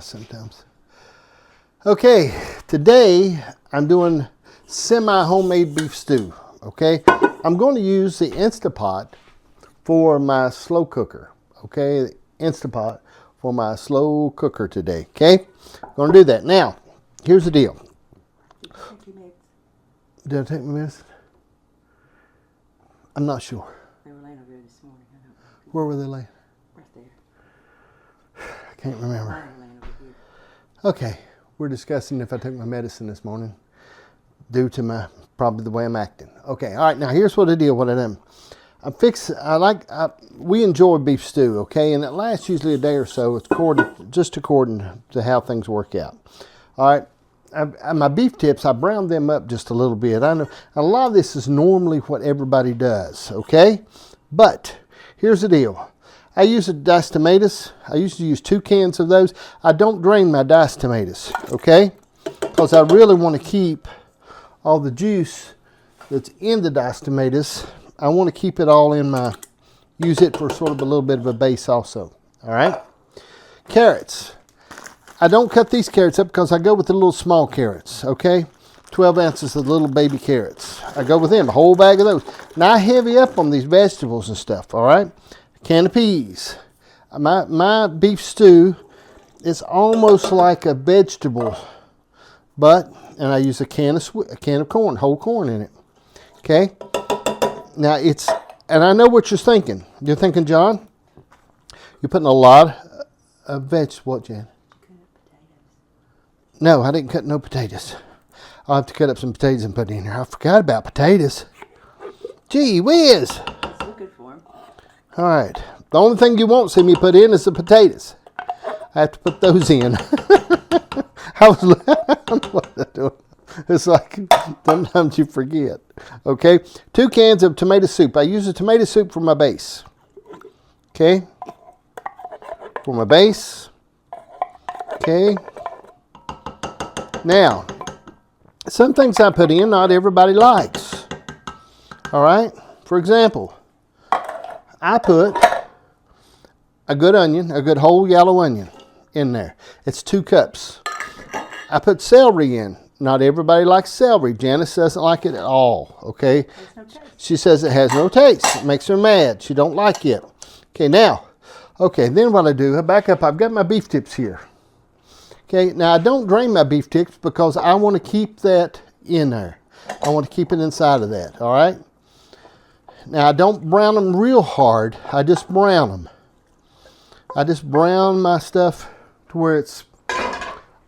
sometimes. Okay, today I'm doing semi-homemade beef stew, okay? I'm going to use the Instapot for my slow cooker, okay? The Instapot for my slow cooker today, okay? I'm going to do that. Now, here's the deal. Did I take my medicine? I'm not sure. They were laying over there this morning. I don't know. Where were they laying? Right there. I can't remember. Mine were laying over here. Okay, we're discussing if I took my medicine this morning due to probably the way I'm acting. Okay, all right, now here's what I did, what I done. We enjoy beef stew, okay, and it lasts usually a day or so. It's according to how things work out. All right. My beef tips, I browned them up just a little bit. I know a lot of this is normally what everybody does, okay? But here's the deal. I use diced tomatoes. I usually use 2 cans of those. I don't drain my diced tomatoes, okay? Because I really want to keep all the juice that's in the diced tomatoes. I want to keep it all in use it for sort of a little bit of a base also, all right? Carrots. I don't cut these carrots up because I go with the little small carrots, okay? 12 ounces of little baby carrots. I go with them, a whole bag of those. Now I heavy up on these vegetables and stuff, all right? A can of peas. My beef stew is almost like a vegetable, and I use a can of corn, whole corn in it, okay? Now and I know what you're thinking. You're thinking, John, you're putting a lot of vegetables, what, Jan? No, I didn't cut no potatoes. I'll have to cut up some potatoes and put in here. I forgot about potatoes. Gee whiz. It's looking for them. All right. The only thing you won't see me put in is the potatoes. I have to put those in. I don't know what I'm doing. It's like sometimes you forget. Okay. 2 cans of tomato soup. I use the tomato soup for my base. Okay. For my base. Okay. Now, some things I put in, not everybody likes. All right? For example, I put a good onion, a good whole yellow onion in there. It's 2 cups. I put celery in. Not everybody likes celery. Janice doesn't like it at all, okay? She says it has no taste. It makes her mad. She don't like it. Okay, now, then what I do, I back up. I've got my beef tips here. Okay, now I don't drain my beef tips because I want to keep that in there. I want to keep it inside of that, all right? Now I don't brown them real hard. I just brown them. I just brown my stuff to where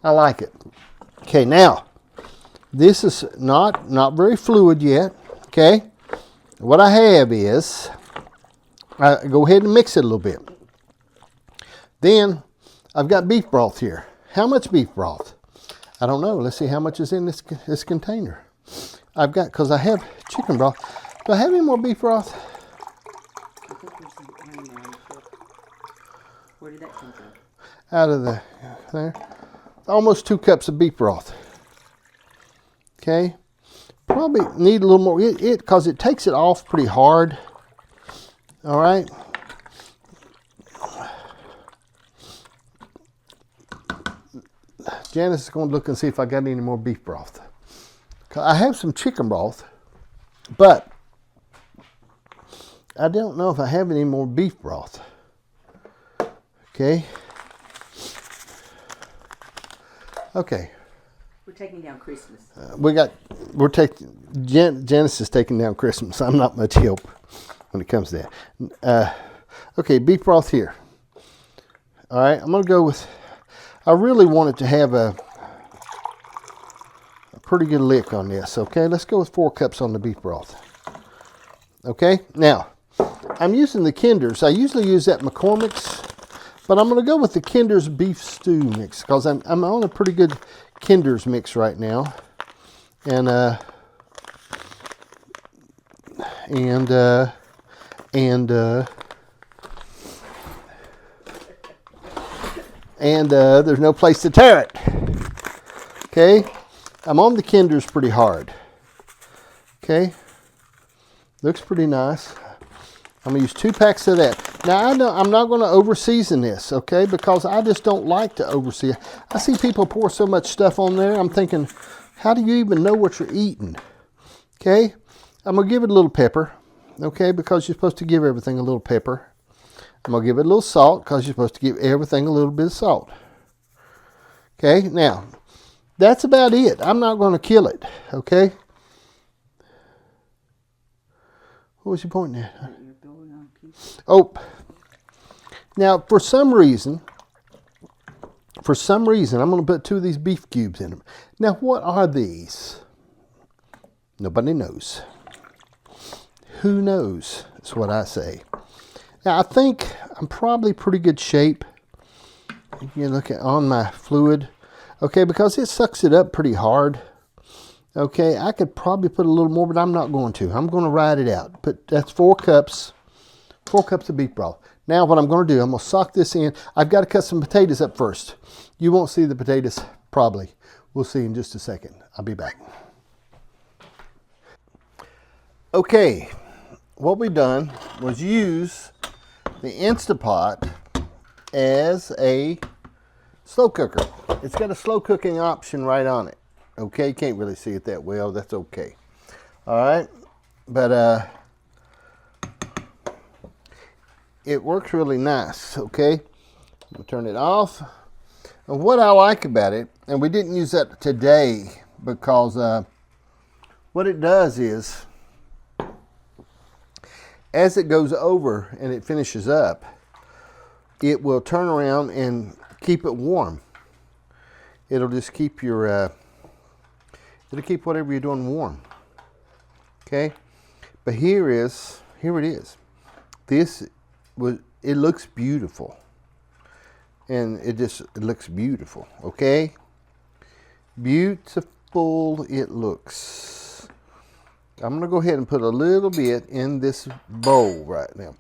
I like it. Okay, now, this is not very fluid yet, okay? What I have is, I go ahead and mix it a little bit. Then, I've got beef broth here. How much beef broth? I don't know. Let's see how much is in this container. I've got, because I have chicken broth. Do I have any more beef broth? I think there's some iron there. Where did that come from? Out of there. Almost 2 cups of beef broth. Okay. Probably need a little more, because it takes it off pretty hard. All right. Janice is going to look and see if I got any more beef broth. I have some chicken broth, but I don't know if I have any more beef broth. Okay. Okay. We're taking down Christmas. Janice is taking down Christmas. I'm not much help when it comes to that. Okay, beef broth here. All right, I'm going to go with, I really want it to have a pretty good lick on this. Okay, let's go with 4 cups on the beef broth. Okay, now, I'm using the Kinder's. I usually use that McCormick's, but I'm going to go with the Kinder's beef stew mix because I'm on a pretty good Kinder's mix right now. And there's no place to tear it. Okay, I'm on the Kinder's pretty hard. Okay, looks pretty nice. I'm gonna use 2 packs of that. Now, I'm not going to over-season this, okay, because I just don't like to over-season. I see people pour so much stuff on there. I'm thinking, how do you even know what you're eating? Okay, I'm going to give it a little pepper, okay, because you're supposed to give everything a little pepper. I'm going to give it a little salt because you're supposed to give everything a little bit of salt. Okay, now, that's about it. I'm not going to kill it, okay? What was you pointing at? Oh, now for some reason, I'm going to put 2 of these beef cubes in them. Now, what are these? Nobody knows. Who knows? That's what I say. Now, I think I'm probably pretty good shape. You can look at on my fluid, okay, because it sucks it up pretty hard. Okay, I could probably put a little more, but I'm not going to. I'm going to ride it out. But that's 4 cups of beef broth. Now what I'm going to do, I'm going to sock this in. I've got to cut some potatoes up first. You won't see the potatoes, probably. We'll see in just a second. I'll be back. Okay, what we've done was use the Instapot as a slow cooker. It's got a slow cooking option right on it. Okay, can't really see it that well. That's okay. All right, but it works really nice. Okay, we'll turn it off. And what I like about it, and we didn't use that today because what it does is, as it goes over and it finishes up, it will turn around and keep it warm. It'll just keep your, it'll keep whatever you're doing warm. Okay, but here it is. It looks beautiful, and it looks beautiful. Okay, beautiful it looks. I'm gonna go ahead and put a little bit in this bowl right now.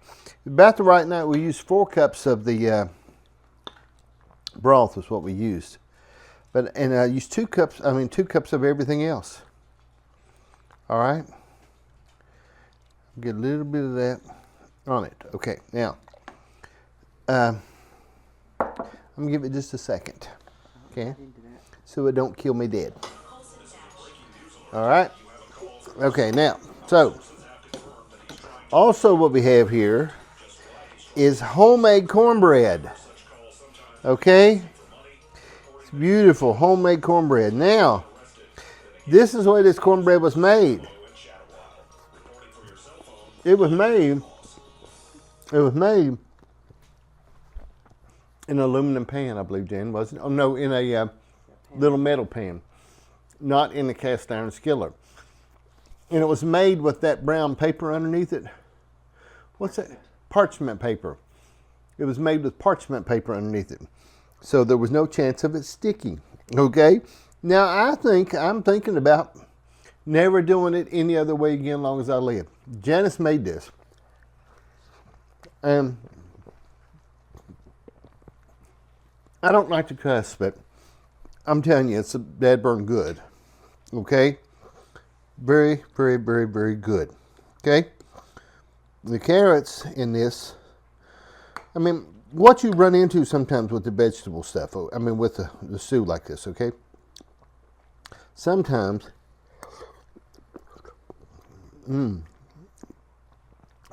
About the right now, we used 4 cups of the broth was what we used, and I used 2 cups. 2 cups of everything else. All right, get a little bit of that on it. Okay, now I'm gonna give it just a second. Okay, so it don't kill me dead. All right. Okay, now, so also what we have here is homemade cornbread. Okay, it's beautiful homemade cornbread. Now, this is the way this cornbread was made. It was made in an aluminum pan, I believe, Jen, wasn't it? Oh no, in a little metal pan, not in a cast iron skillet. And it was made with that brown paper underneath it. What's that? Parchment paper. It was made with parchment paper underneath it. So there was no chance of it sticking. Okay? Now I'm thinking about never doing it any other way again as long as I live. Janice made this. And I don't like to cuss, but I'm telling you, it's a dead burn good. Okay? Very, very, very, very good. Okay? The carrots in this, what you run into sometimes with the vegetable stuff, with the stew like this, okay? Sometimes,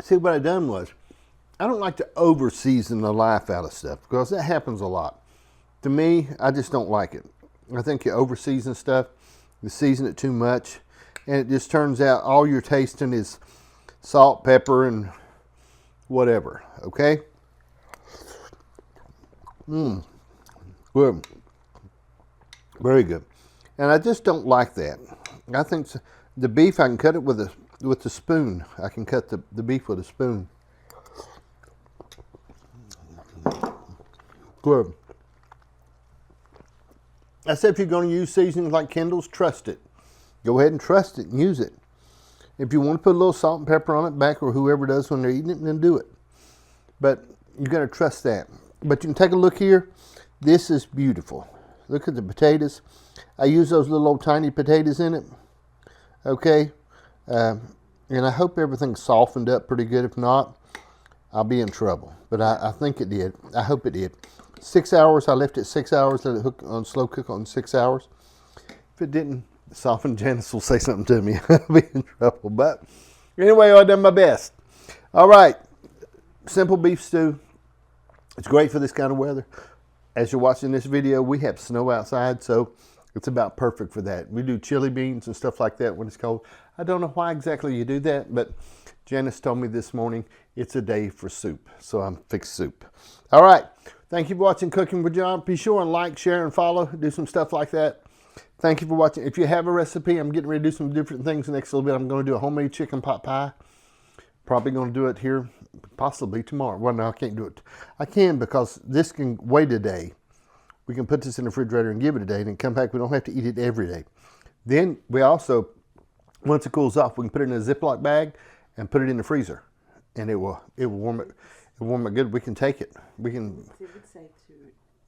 see what I done was, I don't like to over season the life out of stuff because that happens a lot. To me, I just don't like it. I think you over season stuff, you season it too much, and it just turns out all you're tasting is salt, pepper, and whatever, okay? Good. Very good. And I just don't like that. I think the beef, I can cut it with the spoon. I can cut the beef with a spoon. Good. I said if you're going to use seasonings like Kendall's, trust it. Go ahead and trust it and use it. If you want to put a little salt and pepper on it back, or whoever does when they're eating it, then do it. But you got to trust that. But you can take a look here. This is beautiful. Look at the potatoes. I use those little old tiny potatoes in it. Okay. And I hope everything's softened up pretty good. If not, I'll be in trouble. But I think it did. I hope it did. 6 hours. I left it 6 hours. Let it hook on slow cook on 6 hours. If it didn't soften, Janice will say something to me. I'll be in trouble. But anyway, I've done my best. All right. Simple beef stew. It's great for this kind of weather. As you're watching this video, we have snow outside, so it's about perfect for that. We do chili beans and stuff like that when it's cold. I don't know why exactly you do that, but Janice told me this morning it's a day for soup, so I'm fixed soup. All right. Thank you for watching Cooking with John. Be sure and like, share, and follow. Do some stuff like that. Thank you for watching. If you have a recipe, I'm getting ready to do some different things the next little bit. I'm going to do a homemade chicken pot pie. Probably going to do it here, possibly tomorrow. Well, no, I can't do it. I can because this can wait a day. We can put this in the refrigerator and give it a day and then come back. We don't have to eat it every day. Then we also, once it cools off, we can put it in a Ziploc bag and put it in the freezer. And it will warm it. It'll warm it good. We can take it. We can. It would say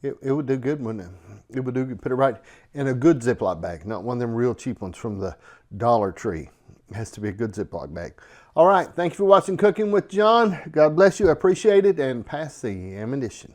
to It would do good, wouldn't it? It would do good. Put it right in a good Ziploc bag, not one of them real cheap ones from the Dollar Tree. It has to be a good Ziploc bag. All right. Thank you for watching Cooking with John. God bless you. I appreciate it. And pass the ammunition.